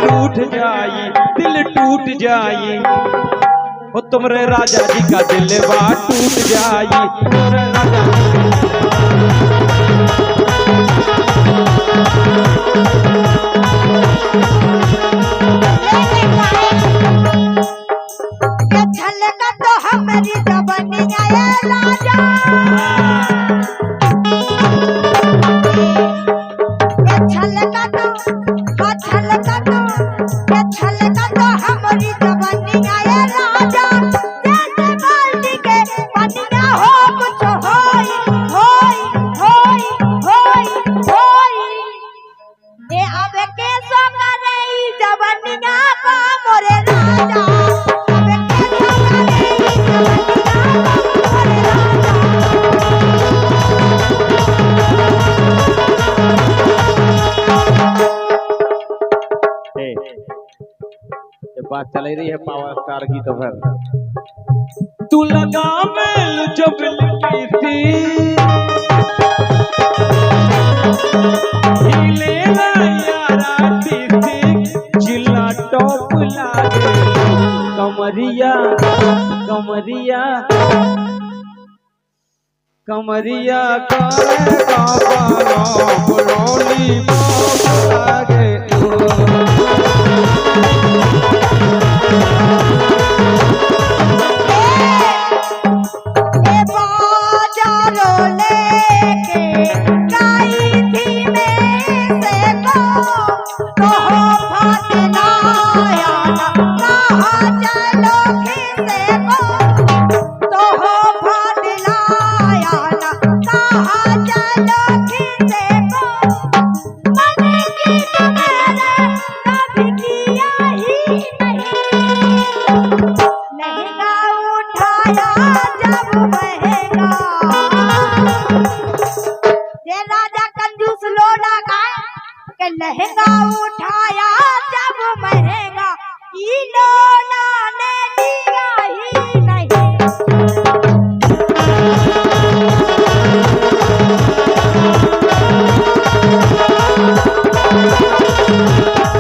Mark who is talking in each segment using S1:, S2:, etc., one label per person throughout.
S1: रूठ जाई दिल टूट जाई हो तुमरे राजा जी का दिलवा टूट जाई तुमरे राजा
S2: छलका तो हमारी जवानिया राजा छलका तो हमारी जवानिया राजा जैसे बाल्टी के पानिया हो कुछ होई ए आवे के सो करे जवानिया का मोरे राजा
S1: बात चल रही है पावर स्टार की तो फिर तू लगा मेल जब लिखी थी हिले ना यारा थी जिला टॉप लागे कमरिया कमरिया कमरिया का बुलौली लागे
S2: लहंगा उठाया जब महंगा लोना ने दिया ही नहीं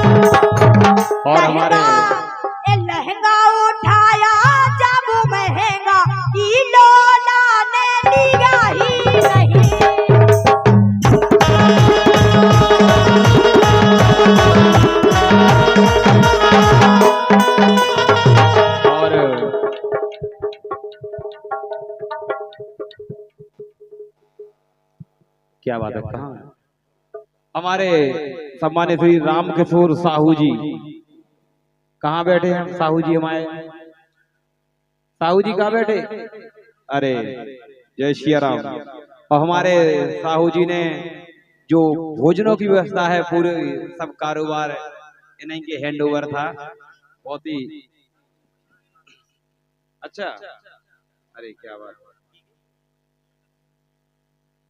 S1: और हमारे
S2: लहंगा उठाया जब महंगा लोना ने दिया ही नहीं
S1: क्या बात है कहाँ हमारे सम्मानित श्री राम किशोर साहू जी कहाँ बैठे हैं साहू जी हमारे साहू जी कहाँ बैठे अरे जय श्री राम और हमारे साहू जी ने जो भोजनों की व्यवस्था है पूरे सब कारोबार इन्हीं के हैंड ओवर था बहुत ही अच्छा अरे क्या बात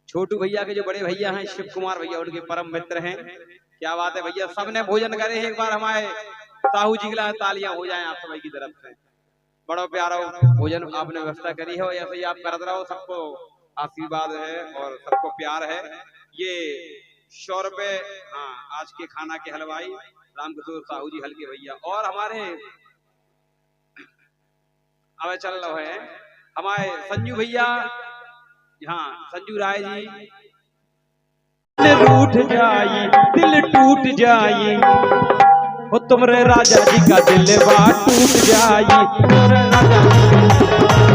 S1: छोटू भैया के जो बड़े भैया हैं शिव कुमार भैया उनके परम मित्र हैं क्या बात है भैया सबने भोजन करे एक बार हमारे साहू जी के लिए तालियां हो जाएं आप सभी की तरफ से बड़ा प्यारा भोजन आपने व्यवस्था करी है और ऐसे ही आप करते रहो सबको आशीर्वाद है और सबको प्यार है ये 100 रुपए हाँ आज के खाना के हलवाई रामकिशोर साहू जी हल्के भैया और हमारे अब चल रहे हैं हमारे संजू भैया हाँ संजू राय जी रूठ जाई दिल टूट जाई हो तुमरे राजा जी का दिलवा टूट जाई तुमरे राजा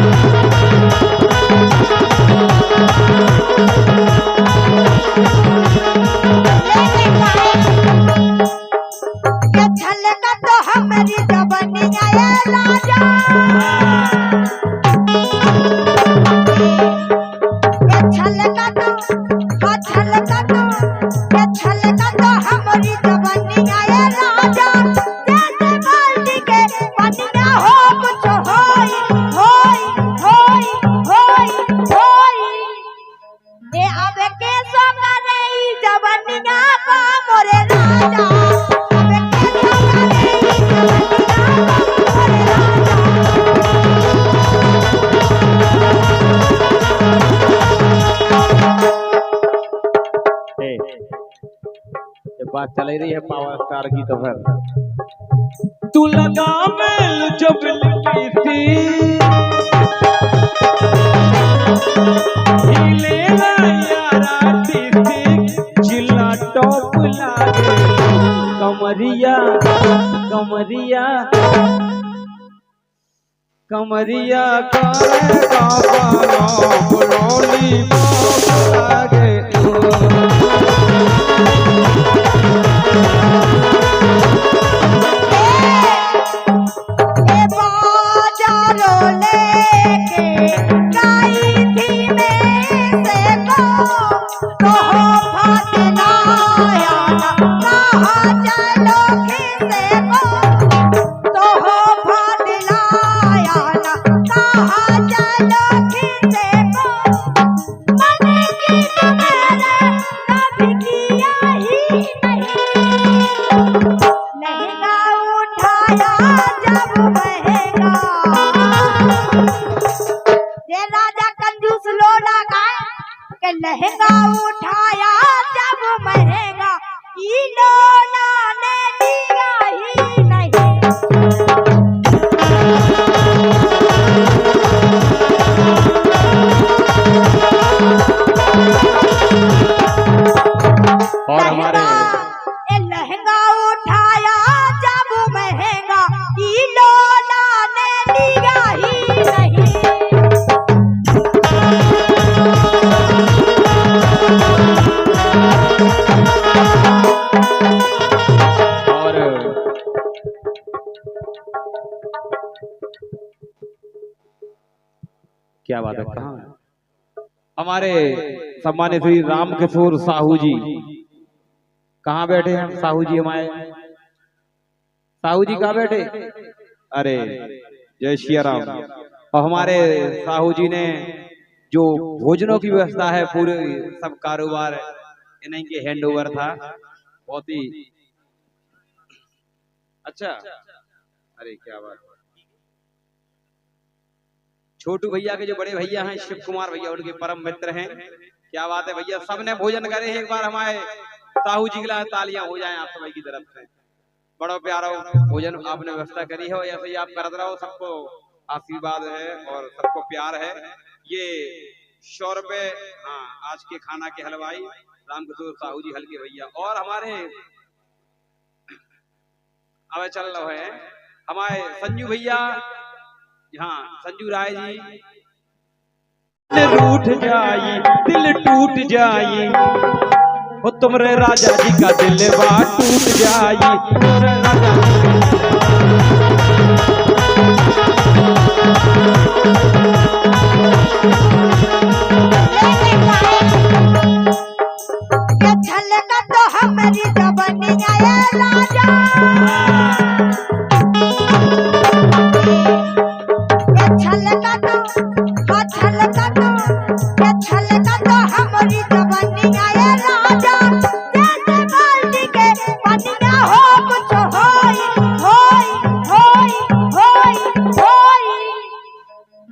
S2: छलका तो हमारी जवानिया राजा छलका तो हमारी जवानिया राजा जैसे बाल्टी के पानिया हो कुछ होई ए आवे के सो करे जवानिया का मोरे राजा आवे के सो करे जवानिया
S1: चल रही है पावर स्टार की तो फिर तू लगा मेल जब लिखी थी हिले यारा जिला टॉप लागे कमरिया कमरिया कमरिया का बुलोली लागे
S2: लहंगा उठाया जब महंगा इलोना ने दिया ही नहीं।
S1: और हमारे
S2: लहंगा उठाया जब महंगा इलोना ने दिया ही नहीं।
S1: क्या बात है कहाँ हमारे सम्मानित श्री राम किशोर साहू जी कहाँ बैठे हैं साहू जी हमारे साहू जी कहाँ बैठे अरे जय श्री राम। और हमारे साहू जी ने जो भोजनों की व्यवस्था है पूरे सब कारोबार इन्हीं के हैंड ओवर था बहुत ही अच्छा। अरे क्या बात छोटू भैया के जो बड़े भैया हैं शिव कुमार भैया उनके परम मित्र हैं। क्या बात है भैया सबने भोजन करे एक बार हमारे साहू जी के लिए तालियां हो जाएं आप सभी की तरफ से। बड़ा प्यारा भोजन आपने व्यवस्था करी है और ऐसे ही आप करते रहो सबको आशीर्वाद है और सबको प्यार है। ये 100 रुपए हाँ आज के खाना के हलवाई रामकिशोर साहू जी हल्के भैया और हमारे अब चल रहे हैं हमारे संजू भैया हाँ संजू राय जी रूठ जाई दिल टूट जाई वो तुम्हारे राजा जी का दिल बात टूट जाई
S2: छलका तो हमारी जवानी आया राजा छलका तो हमारी जवानी आया राजा जैसे बाल्टी के पानी ना हो कुछ होई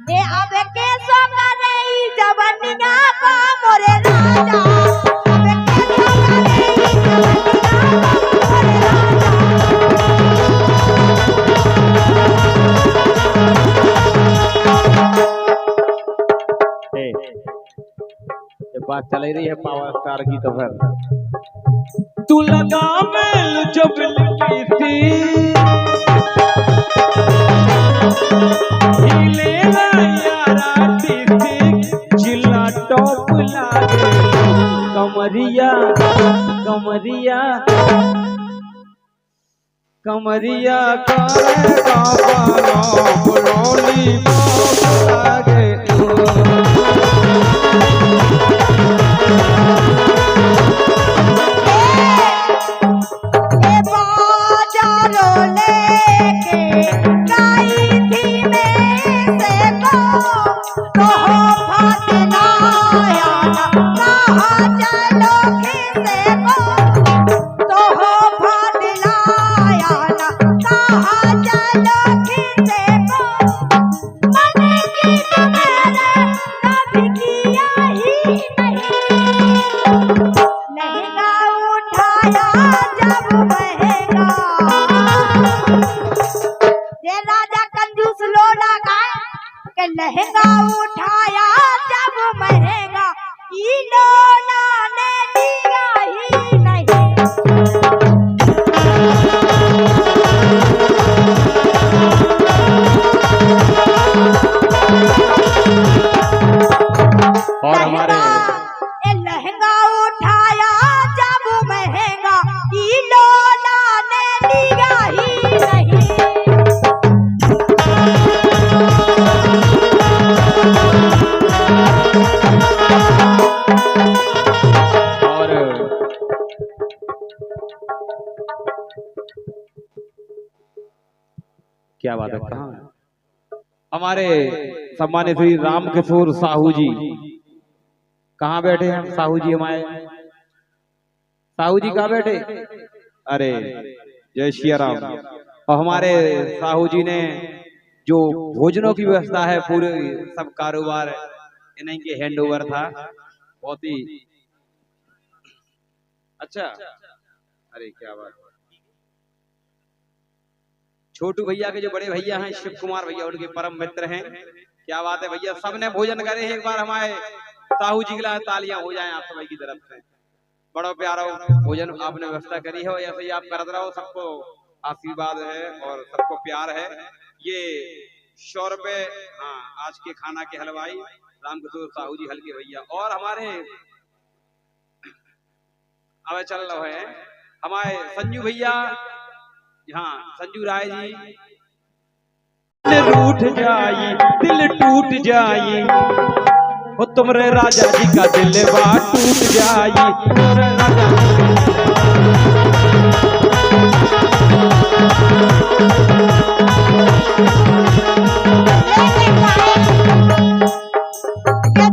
S2: ए अब के सो करे जवानी का मोरे राजा
S1: बात चल रही है पावर स्टार की तो फिर तू लगा मेल जब लिखी थी हिले यारा जिला टॉप लागे कमरिया कमरिया कमरिया का बुलोली लागे
S2: चलो लहंगा उठाया जब महंगा इन्होंने लिया ही नहीं।
S1: और हमारे
S2: लहंगा उठाया जब महंगा इन्होंने लिया ही नहीं।
S1: क्या बात है, कहाँ हमारे सम्मानित श्री राम किशोर साहू जी कहाँ बैठे हैं? साहू जी हमारे साहू जी कहाँ बैठे? अरे जय श्री राम। और हमारे साहू जी ने जो भोजनों की व्यवस्था है पूरे सब कारोबार इन्हीं के हैंड ओवर था। बहुत ही अच्छा। अरे क्या बात। छोटू भैया के जो बड़े भैया हैं शिव कुमार भैया उनके परम मित्र हैं। क्या बात है भैया, सबने भोजन करे। एक बार हमारे साहू जी के लिए तालियां हो जाएं आप सभी की तरफ से। बड़ा प्यारा भोजन आपने व्यवस्था करी है और ऐसे ही आप करते रहो। सबको आशीर्वाद है और सबको प्यार है। ये 100 रुपए हाँ आज के खाना के हलवाई रामकिशोर साहू जी हल्के भैया। और हमारे अब चल रहे हैं हमारे संजू भैया, हाँ संजू राय जी। रूठ जाई दिल टूट जाई हो तुमरे राजा जी का दिल बात टूट जाई।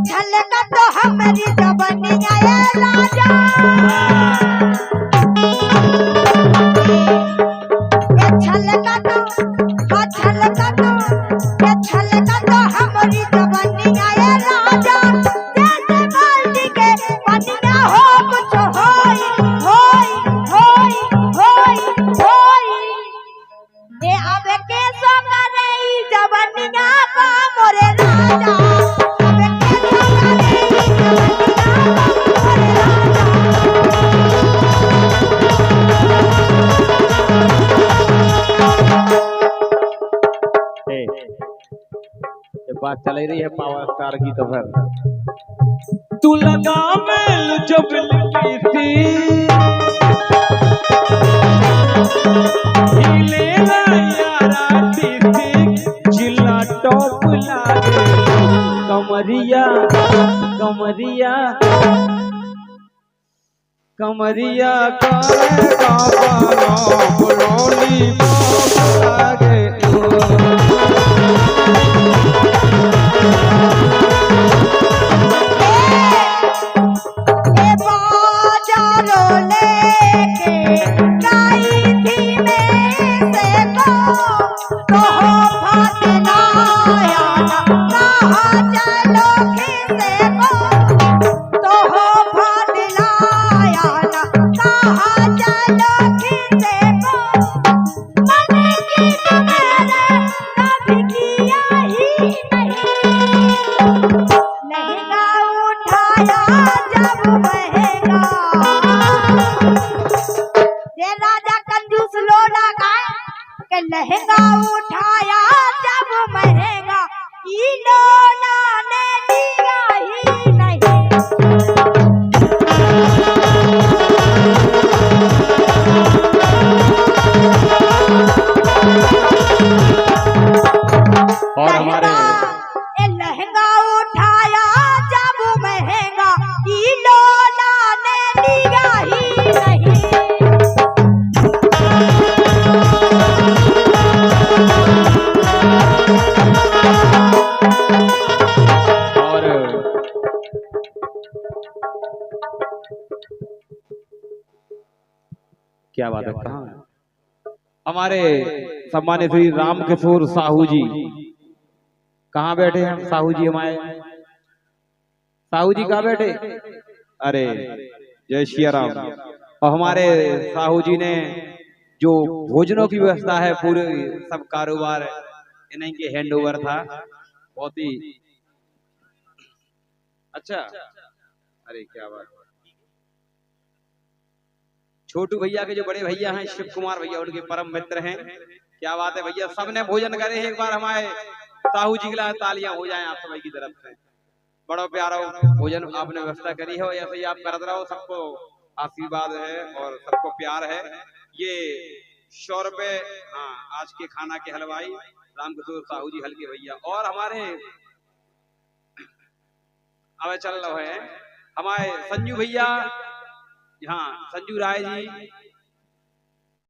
S2: छलका तो हमारी जवानिया ये राजा, ये छलका तो हमारी जवानिया ये राजा। जैसे बाल्टी के पनिया हो कुछ होई होई होई होई ये अब के सो करे जवानिया का मोरे राजा।
S1: बात चल रही है पावर स्टार की तो फिर तू लगा मेल जब थी हिले यारा थी जिला टॉप लागे कमरिया कमरिया कमरिया का रोली लागे। लहंगा उठाया जब महंगा इन्होंने लिया ही नहीं। और हमारे
S2: लहंगा उठाया जब महंगा इन्होंने लिया ही नहीं।
S1: क्या बात है, कहाँ हमारे सम्मानित श्री राम किशोर साहू जी कहाँ बैठे हैं? साहू जी हमारे साहू जी कहाँ बैठे? अरे जय श्री राम। और हमारे साहू जी ने जो भोजनों की व्यवस्था है पूरे सब कारोबार इन्हीं के हैंड ओवर था। बहुत ही अच्छा, अरे क्या बात। छोटू भैया के जो बड़े भैया हैं शिव कुमार भैया, उनके परम मित्र हैं। क्या बात है भैया, सबने भोजन करे एक बार हमारे साहू जी के लिए तालियां हो जाएं आप सभी की तरफ से। बड़ा प्यारा भोजन आपने व्यवस्था करी है और ऐसे ही आप करते रहो, सबको आशीर्वाद है और सबको प्यार है। ये 100 रुपए, हाँ, आज के खाना के हलवाई रामकिशोर साहू जी हल्के भैया। और हमारे अब चल रहे हैं हमारे संजू भैया, हाँ संजू राय जी,